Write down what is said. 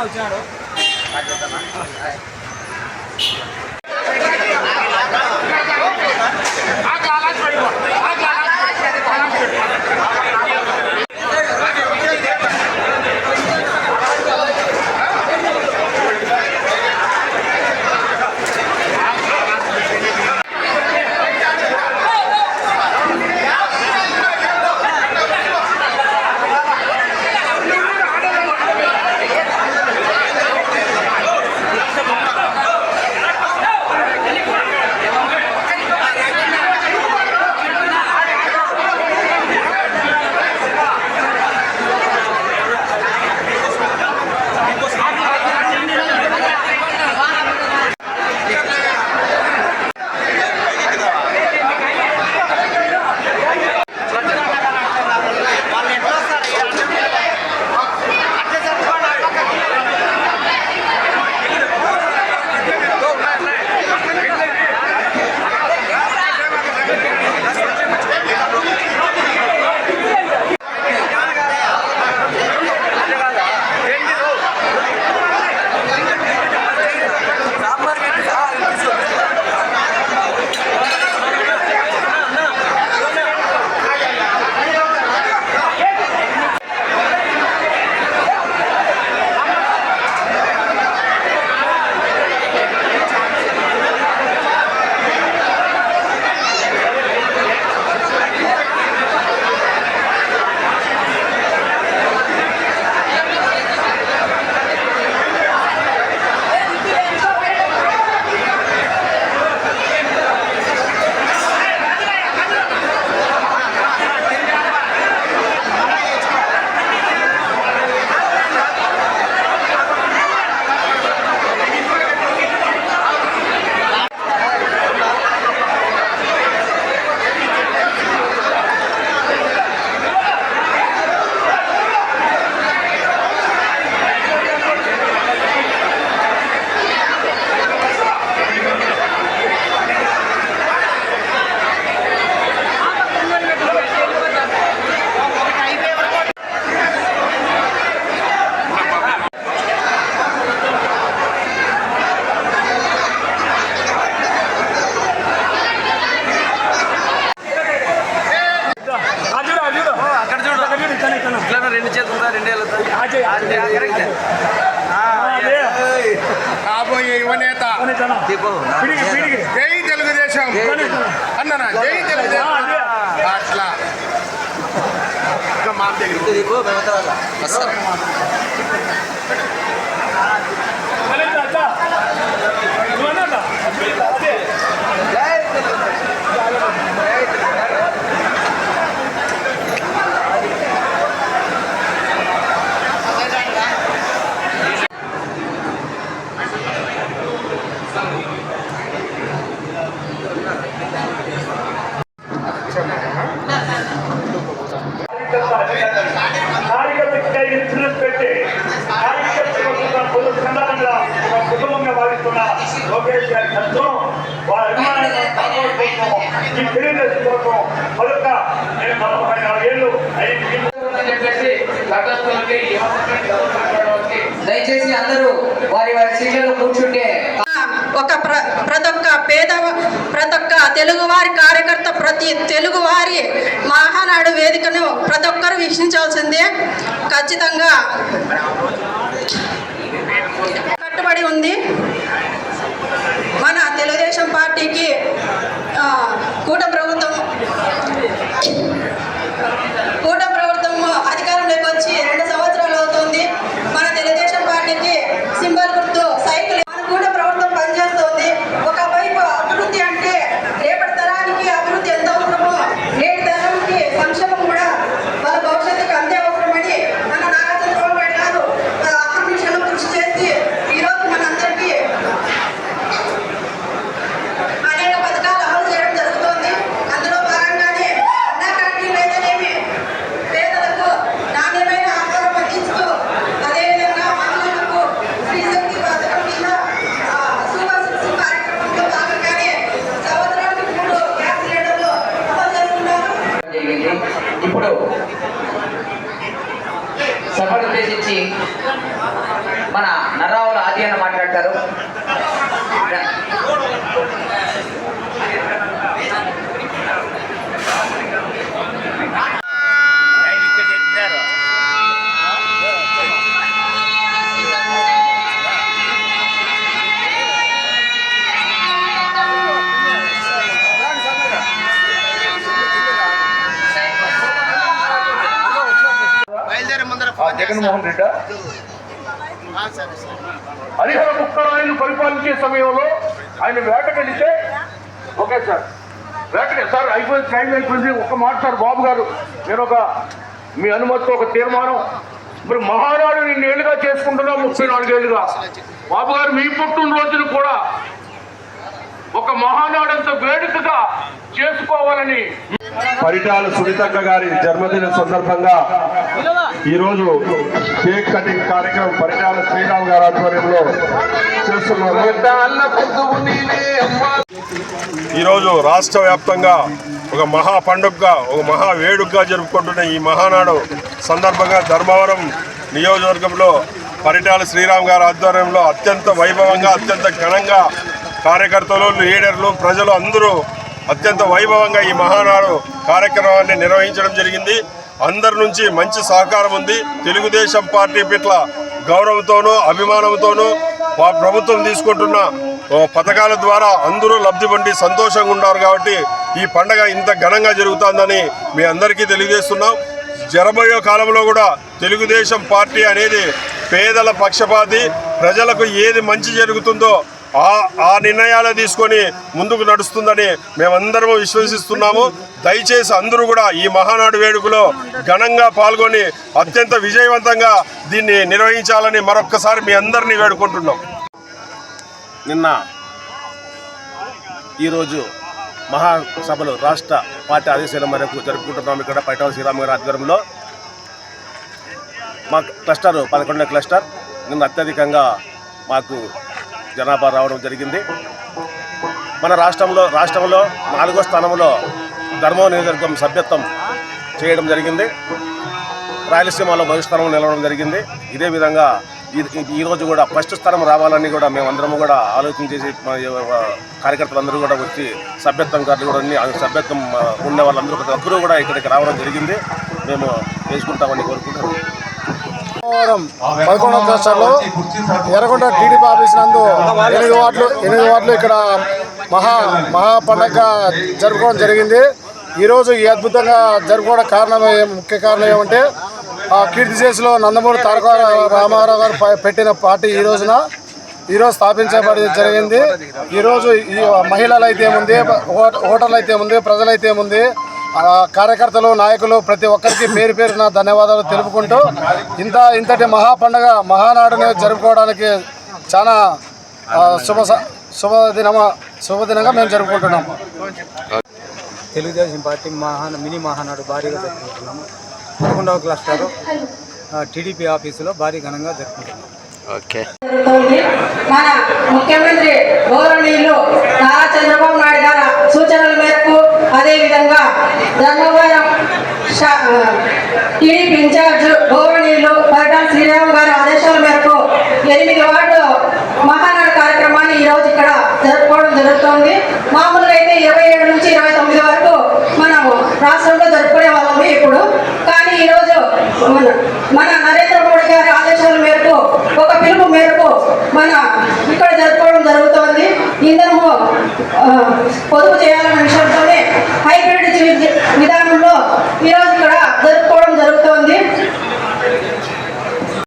వచ్చినాడు కాబోయే యువనేత జై తెలుగుదేశం అన్ననా జై తెలుగుదేశం అట్లా మా కుటుంబంగా భావిస్తున్న లోకేష్ గారి కష్టం వారి తెలుగుదేశం కోసం మరొక నేను 44 ఏళ్ళు దయచేసి అందరూ వారి వారి సీట్లలో కూర్చుంటే ప్రతి ఒక్క తెలుగువారి కార్యకర్త ప్రతి తెలుగువారి మహానాడు వేదికను ప్రతి ఒక్కరు వీక్షించాల్సిందే. ఖచ్చితంగా కట్టుబడి ఉంది. మన తెలుగుదేశం పార్టీకి కూటమి ప్రభుత్వం అధికారంలోకి వచ్చి 2 సంవత్సరాలు అవుతుంది. మన తెలుగుదేశం పార్టీకి సింబల్ గుర్తు సైకిల్. మన కూటమి ప్రభుత్వం పనిచేస్తుంది. ఒకవైపు అభివృద్ధి అంటే రేపటి తరానికి అభివృద్ధి ఎంత అవసరమో నేటి తరానికి సంక్షేమం కూడా వాళ్ళ భవిష్యత్తుకు అంతే అవసరమని మన నారా చంద్రబాబు నాయుడు గారు అహర్నిశలు కృషి చేసి ఈరోజు మనందరికీ అనేక పథకాలు అమలు చేయడం జరుగుతుంది. అందులో భాగంగానే అన్నా క్యాంటీన్లు అయితేనేమి పేదలకు నాణ్యమైన ఆహారం అందిస్తూ అదేవిధంగా మహిళలకు స్త్రీశక్తి పథకం కింద సూపర్ కార్యక్రమంలో భాగంగానే సంవత్సరానికి 3 గ్యాస్ సిలిండర్లు అమలు చేస్తున్నారు. ఇప్పుడు సభను ఉద్దేశించి మన జగన్మోహన్ రెడ్డి హరిహర ముక్కరాయలు పరిపాలించే సమయంలో ఆయన వేటకెళ్తే ఓకే సార్ వేటకే సార్ అయిపోయింది టైం అయిపోయింది. ఒక మాట సార్ బాబు గారు, నేను మీ అనుమతితో ఒక తీర్మానం. మరి మహానాడు నేను ఏళ్ళుగా చేసుకుంటున్నా 34 ఏళ్ళుగా. బాబు గారు మీ పుట్టినరోజును కూడా ఒక మహానాడంత వేడుకగా చేసుకోవాలని పరిటాల సునీతక్క గారి జన్మదిన సందర్భంగా ఈరోజు కేక్ కటింగ్ కార్యక్రమం పరిటాల శ్రీరామ్ గారి ఆధ్వర్యంలో చేస్తున్నారు. ఈరోజు రాష్ట్ర వ్యాప్తంగా ఒక మహా పండుగగా ఒక మహా వేడుకగా జరుపుకుంటున్న ఈ మహానాడు సందర్భంగా ధర్మవరం నియోజకవర్గంలో పరిటాల శ్రీరామ్ గారి ఆధ్వర్యంలో అత్యంత వైభవంగా అత్యంత ఘనంగా కార్యకర్తలు లీడర్లు ప్రజలు అందరూ అత్యంత వైభవంగా ఈ మహానాడు కార్యక్రమాన్ని నిర్వహించడం జరిగింది. అందరి నుంచి మంచి సహకారం ఉంది. తెలుగుదేశం పార్టీ పట్ల గౌరవంతోనూ అభిమానంతోనూ ప్రభుత్వం తీసుకుంటున్న పథకాల ద్వారా అందరూ లబ్ధి పొంది సంతోషంగా ఉన్నారు. కాబట్టి ఈ పండగ ఇంత ఘనంగా జరుగుతుందని మీ అందరికీ తెలియజేస్తున్నాం. జరబోయే కాలంలో కూడా తెలుగుదేశం పార్టీ అనేది పేదల పక్షపాతి, ప్రజలకు ఏది మంచి జరుగుతుందో ఆ నిర్ణయాలు తీసుకొని ముందుకు నడుస్తుందని మేమందరము విశ్వసిస్తున్నాము. దయచేసి అందరూ కూడా ఈ మహానాడు వేడుకలో ఘనంగా పాల్గొని అత్యంత విజయవంతంగా దీన్ని నిర్వహించాలని మరొక్కసారి మీ అందరినీ వేడుకుంటున్నాం. ఈరోజు మహాసభలు రాష్ట్ర పార్టీ ఆదేశాల మేరకు జరుపుకుంటున్నాం. ఇక్కడ పరిటాల శ్రీరామ్ గారి ఆధ్వర్యంలో మా క్లస్టర్ 11వ క్లస్టర్ నిన్న అత్యధికంగా మాకు జనాభా రావడం జరిగింది. మన రాష్ట్రంలో 4వ స్థానంలో ధర్మవరం నియోజకవర్గం సభ్యత్వం చేయడం జరిగింది. రాయలసీమలో మొదటి స్థానంలో నిలవడం జరిగింది. ఇదే విధంగా ఈరోజు కూడా ఫస్ట్ స్థానం రావాలని కూడా మేమందరము కూడా ఆలోచన చేసి కార్యకర్తలందరూ కూడా వచ్చి సభ్యత్వం కార్డులు కూడా సభ్యత్వం ఉన్న వాళ్ళందరూ ప్రతి ఒక్కరూ కూడా ఇక్కడికి రావడం జరిగింది. మేము చేసుకుంటామని కోరుకుంటున్నాం. 11వ క్లస్టర్లో ఎర్రగొండ టీడీపీ ఆఫీస్ నందు 8 వార్డులు ఇక్కడ మహా పండగ జరుపుకోవడం జరిగింది. ఈరోజు ఈ అద్భుతంగా జరుపుకోవడం ముఖ్య కారణం ఏమంటే కీర్తిశేషులో నందమూరి తారక రామారావు గారు పెట్టిన పార్టీ ఈరోజు స్థాపించబడి జరిగింది. ఈరోజు ఈ మహిళలు అయితే ఉంది, ఓటర్లు అయితే ఉంది, ప్రజలైతే ఉంది, కార్యకర్తలు నాయకులు ప్రతి ఒక్కరికి పేరు పేరున ధన్యవాదాలు తెలుపుకుంటూ ఇంతటి మహాపండగ మహానాడుని జరుపుకోవడానికి చాలా శుభదినంగా మేము జరుపుకుంటున్నాం. తెలుగుదేశం పార్టీ మినీ మహానాడు భారీగా జరుపుకుంటున్నాము. 11వ క్లస్టర్ టీడీపీ ఆఫీసులో భారీ ఘనంగా జరుపుకుంటున్నాం. మన ముఖ్యమంత్రి గౌరవనీయులు నారా చంద్రబాబు నాయుడు గారి సూచనల మేరకు అదేవిధంగా ధర్మవరం టీడీపీ ఇన్ఛార్జ్ గౌరవనీయులు పరిటాల శ్రీరామ్ గారి ఆదేశాల మేరకు 8 వార్డు మహానాడు కార్యక్రమాన్ని ఈరోజు ఇక్కడ జరుపుకోవడం జరుగుతుంది. మామూలుగా అయితే 27 నుంచి 29 వరకు మనం రాష్ట్రంలో జరుపుకునే వాళ్ళము ఇప్పుడు. కానీ ఈరోజు మన నరేంద్ర మోడీ గారి ఆదేశాల మేరకు ఒక పిలుపు మేరకు మన ఇక్కడ జరుపుకోవడం జరుగుతోంది. ఇందరము పొదుపు చేయాలి.